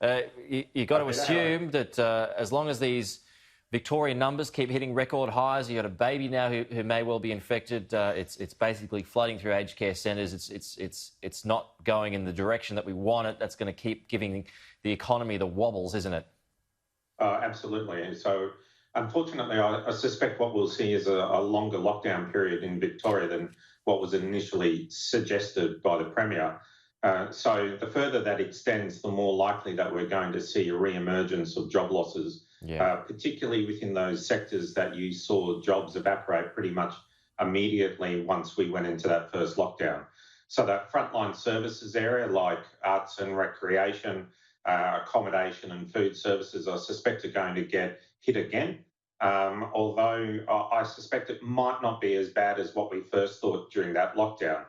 You got to assume that as long as these Victorian numbers keep hitting record highs, you've got a baby now who may well be infected. It's basically flooding through aged care centres. It's not going in the direction that we want it. That's going to keep giving the economy the wobbles, isn't it? Absolutely. So, unfortunately, I suspect what we'll see is a longer lockdown period in Victoria than what was initially suggested by the Premier. So the further that extends, the more likely that we're going to see a re-emergence of job losses, particularly within those sectors that you saw jobs evaporate pretty much immediately once we went into that first lockdown. So that frontline services area like arts and recreation, accommodation and food services, I suspect are going to get hit again. Although I suspect it might not be as bad as what we first thought during that lockdown.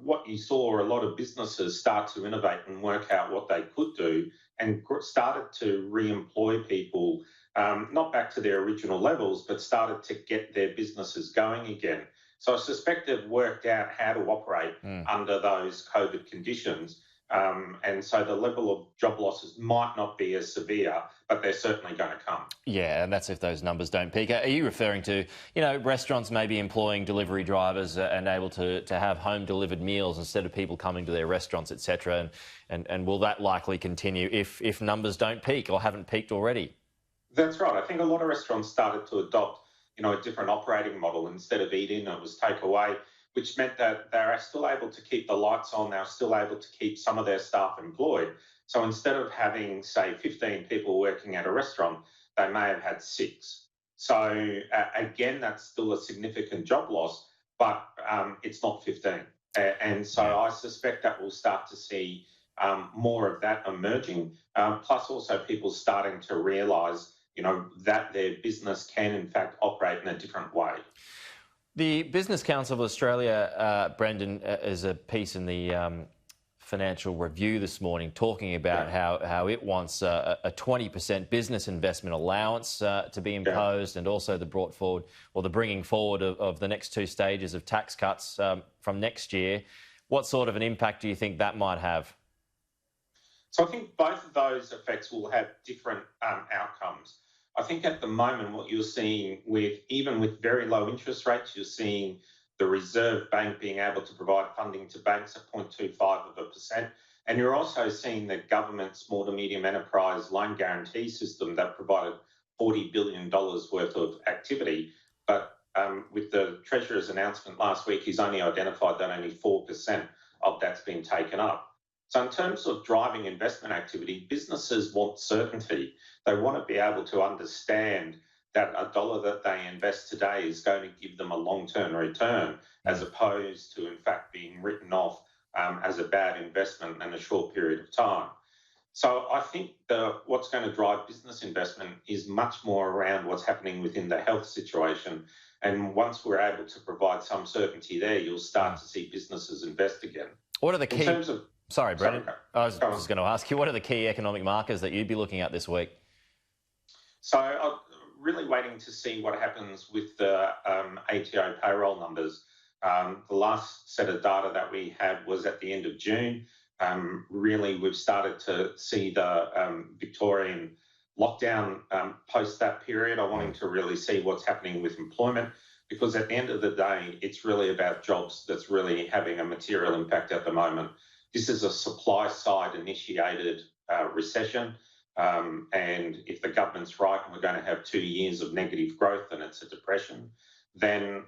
What you saw were a lot of businesses start to innovate and work out what they could do and started to re-employ people, not back to their original levels, but started to get their businesses going again. So I suspect they've worked out how to operate under those COVID conditions. And so the level of job losses might not be as severe, but they're certainly going to come. Yeah, and that's if those numbers don't peak. Are you referring to, restaurants maybe employing delivery drivers and able to have home-delivered meals instead of people coming to their restaurants, etc.? And will that likely continue if numbers don't peak or haven't peaked already? That's right. I think a lot of restaurants started to adopt, a different operating model. Instead of eat-in, it was takeaway, which meant that they're still able to keep the lights on, they're still able to keep some of their staff employed. So instead of having, say, 15 people working at a restaurant, they may have had 6. So again, that's still a significant job loss, but it's not 15. And so I suspect that we'll start to see more of that emerging, plus also people starting to realise, that their business can in fact operate in a different way. The Business Council of Australia, Brendan, is a piece in the Financial Review this morning talking about how it wants a 20% business investment allowance to be imposed, and also the bringing forward of the next 2 stages of tax cuts from next year. What sort of an impact do you think that might have? So I think both of those effects will have different outcomes. I think at the moment what you're seeing even with very low interest rates, you're seeing the Reserve Bank being able to provide funding to banks at 0.25%. And you're also seeing the government's small to medium enterprise loan guarantee system that provided $40 billion worth of activity. But with the Treasurer's announcement last week, he's only identified that only 4% of that's been taken up. So in terms of driving investment activity, businesses want certainty. They want to be able to understand that a dollar that they invest today is going to give them a long-term return, as opposed to, in fact, being written off as a bad investment in a short period of time. So I think what's going to drive business investment is much more around what's happening within the health situation. And once we're able to provide some certainty there, you'll start to see businesses invest again. What are the key... In terms of... Sorry, Brendan. I was just going to ask you, what are the key economic markers that you'd be looking at this week? So I'm really waiting to see what happens with the ATO payroll numbers. The last set of data that we had was at the end of June. Really, we've started to see the Victorian lockdown post that period. I'm wanting to really see what's happening with employment, because at the end of the day, it's really about jobs that's really having a material impact at the moment. This is a supply-side initiated recession, and if the government's right and we're going to have 2 years of negative growth and it's a depression, then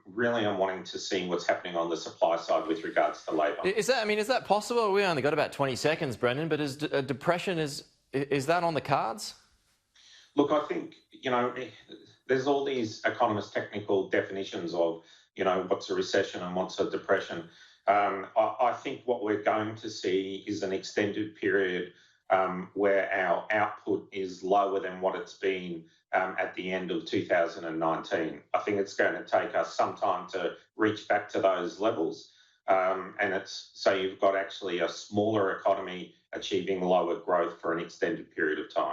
really I'm wanting to see what's happening on the supply side with regards to labour. Is that possible? We only got about 20 seconds, Brendan, but is depression, is that on the cards? Look, I think, there's all these economist technical definitions of, what's a recession and what's a depression. I think what we're going to see is an extended period where our output is lower than what it's been at the end of 2019. I think it's going to take us some time to reach back to those levels. And so you've got actually a smaller economy achieving lower growth for an extended period of time.